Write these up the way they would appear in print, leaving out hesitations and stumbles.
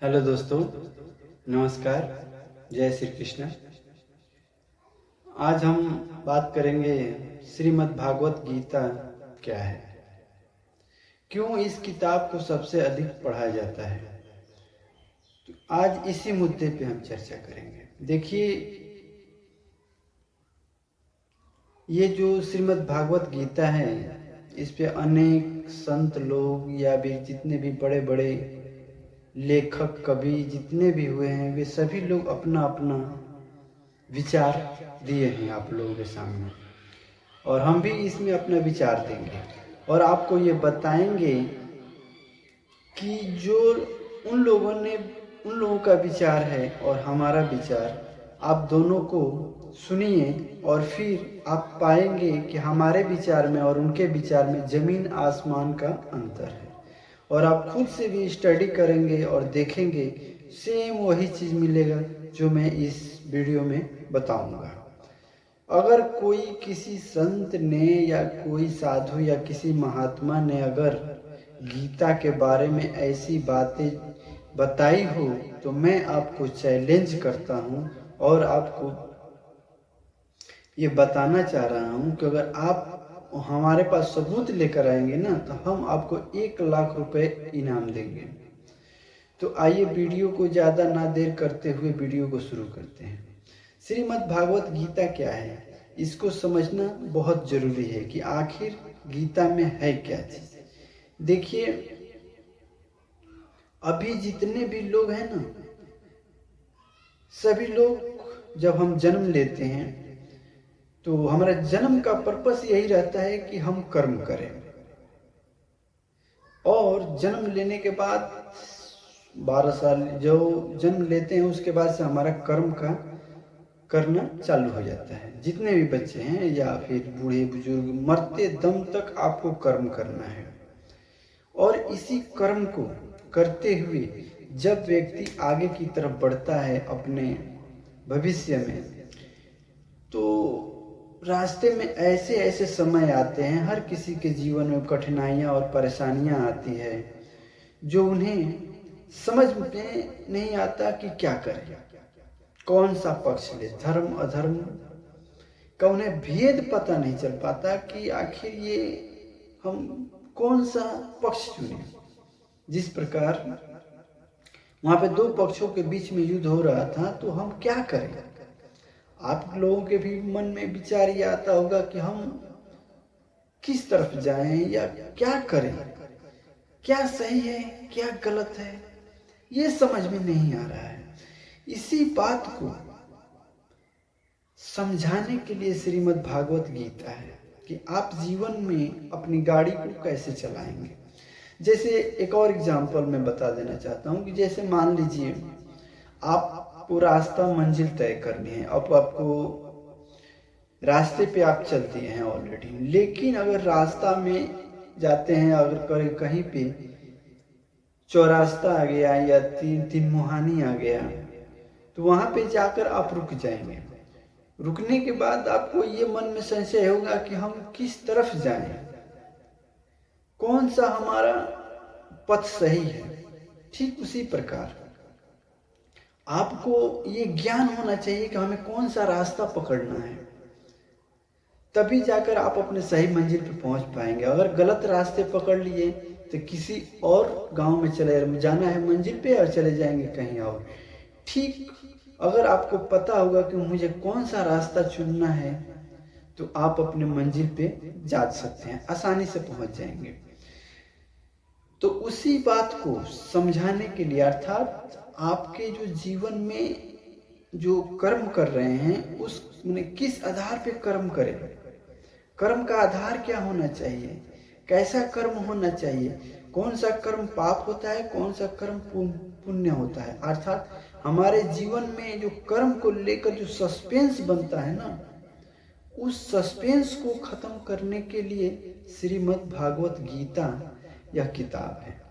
Hello दोस्तों, नमस्कार। जय श्री कृष्ण। आज हम बात करेंगे श्रीमद् भागवत गीता क्या है, क्यों इस किताब को सबसे अधिक पढ़ा जाता है। तो आज इसी मुद्दे पे हम चर्चा करेंगे। देखिए, ये जो श्रीमद् भागवत गीता है, इस पे अनेक संत लोग या भी जितने भी बड़े बड़े लेखक कवि जितने भी हुए हैं, वे सभी लोग अपना अपना विचार दिए हैं आप लोगों के सामने, और हम भी इसमें अपना विचार देंगे और आपको ये बताएंगे कि जो उन लोगों का विचार है और हमारा विचार, आप दोनों को सुनिए और फिर आप पाएंगे कि हमारे विचार में और उनके विचार में जमीन आसमान का अंतर है। और आप खुद से भी स्टडी करेंगे और देखेंगे, सेम वही चीज़ मिलेगा जो मैं इस वीडियो में बताऊंगा। अगर कोई किसी संत ने या कोई साधु या किसी महात्मा ने अगर गीता के बारे में ऐसी बातें बताई हो, तो मैं आपको चैलेंज करता हूँ और आपको ये बताना चाह रहा हूँ कि अगर आप हमारे पास सबूत लेकर आएंगे ना, तो हम आपको 1,00,000 रुपए इनाम देंगे। तो आइए वीडियो को ज़्यादा ना देर करते हुए वीडियो को शुरू करते हैं। श्रीमद् भागवत गीता क्या है, इसको समझना बहुत जरूरी है कि आखिर गीता में है क्या चीज। देखिए, अभी जितने भी लोग हैं ना, सभी लोग जब हम जन्म लेते हैं तो हमारा जन्म का पर्पस यही रहता है कि हम कर्म करें, और जन्म लेने के बाद 12 साल जो जन्म लेते हैं उसके बाद से हमारा कर्म का करना चालू हो जाता है। जितने भी बच्चे हैं या फिर बूढ़े बुजुर्ग, मरते दम तक आपको कर्म करना है। और इसी कर्म को करते हुए जब व्यक्ति आगे की तरफ बढ़ता है अपने भविष्य में, तो रास्ते में ऐसे ऐसे समय आते हैं, हर किसी के जीवन में कठिनाइयाँ और परेशानियाँ आती है जो उन्हें समझ में नहीं आता कि क्या करें, कौन सा पक्ष ले, धर्म अधर्म का उन्हें भेद पता नहीं चल पाता कि आखिर ये हम कौन सा पक्ष चुने। जिस प्रकार वहां पे 2 पक्षों के बीच में युद्ध हो रहा था, तो हम क्या करें। आप लोगों के भी मन में विचार ये आता होगा कि हम किस तरफ जाएं या क्या करें, क्या सही है क्या गलत है, ये समझ में नहीं आ रहा है। इसी बात को समझाने के लिए श्रीमद् भागवत गीता है कि आप जीवन में अपनी गाड़ी को कैसे चलाएंगे। जैसे एक और एग्जांपल मैं बता देना चाहता हूँ कि जैसे मान लीजिए आपको रास्ता मंजिल तय करनी है, अब आपको रास्ते पे आप चलते हैं ऑलरेडी, लेकिन अगर रास्ता में जाते हैं, अगर कहीं पे चौरास्ता आ गया या तीन मुहानी आ गया, तो वहां पे जाकर आप रुक जाएंगे। रुकने के बाद आपको ये मन में संशय होगा कि हम किस तरफ जाएं, कौन सा हमारा पथ सही है। ठीक उसी प्रकार आपको ये ज्ञान होना चाहिए कि हमें कौन सा रास्ता पकड़ना है, तभी जाकर आप अपने सही मंजिल पे पहुंच पाएंगे। अगर गलत रास्ते पकड़ लिए तो किसी और गांव में चले जाना है मंजिल पे और चले जाएंगे कहीं और। ठीक अगर आपको पता होगा कि मुझे कौन सा रास्ता चुनना है, तो आप अपने मंजिल पे जा सकते हैं, आसानी से पहुंच जाएंगे। तो उसी बात को समझाने के लिए, अर्थात आपके जो जीवन में जो कर्म कर रहे हैं उस किस आधार पे कर्म करें, कर्म का आधार क्या होना चाहिए, कैसा कर्म होना चाहिए, कौन सा कर्म पाप होता है, कौन सा कर्म पुण्य होता है। अर्थात हमारे जीवन में जो कर्म को लेकर जो सस्पेंस बनता है ना, उस सस्पेंस को खत्म करने के लिए श्रीमद् भागवत गीता यह किताब है।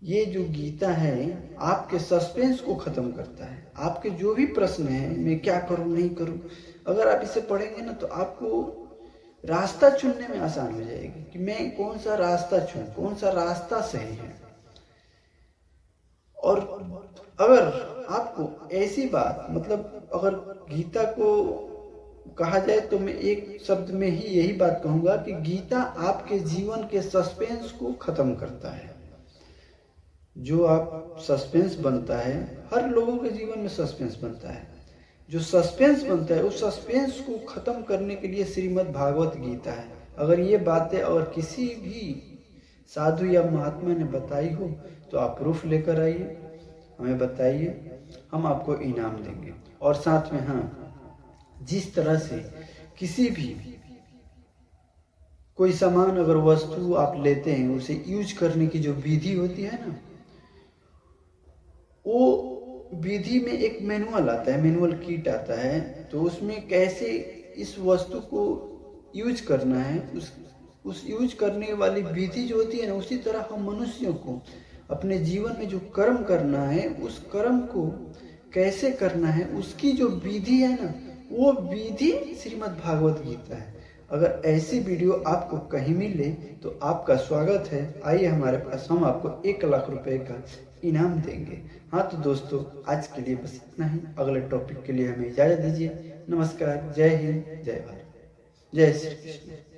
ये जो गीता है आपके सस्पेंस को खत्म करता है। आपके जो भी प्रश्न हैं, मैं क्या करूं नहीं करूं, अगर आप इसे पढ़ेंगे ना, तो आपको रास्ता चुनने में आसान हो जाएगी कि मैं कौन सा रास्ता चुनूं, कौन सा रास्ता सही है। और अगर आपको ऐसी बात, मतलब अगर गीता को कहा जाए तो मैं एक शब्द में ही यही बात कहूँगा कि गीता आपके जीवन के सस्पेंस को ख़त्म करता है। जो आप सस्पेंस बनता है, हर लोगों के जीवन में सस्पेंस बनता है, जो सस्पेंस बनता है उस सस्पेंस को ख़त्म करने के लिए श्रीमद् भागवत गीता है। अगर ये बातें अगर किसी भी साधु या महात्मा ने बताई हो तो आप प्रूफ लेकर आइए, हमें बताइए, हम आपको इनाम देंगे। और साथ में हाँ, जिस तरह से किसी भी कोई सामान अगर वस्तु आप लेते हैं, उसे यूज करने की जो विधि होती है ना, वो विधि में एक मैनुअल आता है, मैनुअल किट आता है। तो उसमें कैसे इस वस्तु को यूज करना है, उस यूज करने वाली विधि जो होती है ना, उसी तरह हम मनुष्यों को अपने जीवन में जो कर्म करना है, उस कर्म को कैसे करना है, उसकी जो विधि है ना, वो विधि श्रीमद् भागवत गीता है। अगर ऐसी वीडियो आपको कहीं मिले तो आपका स्वागत है, आइए हमारे पास, हम आपको 1 लाख रुपए का इनाम देंगे। हाँ तो दोस्तों, आज के लिए बस इतना ही। अगले टॉपिक के लिए हमें इजाज़त दीजिए। नमस्कार, जय हिंद, जय भारत, जय श्री कृष्ण।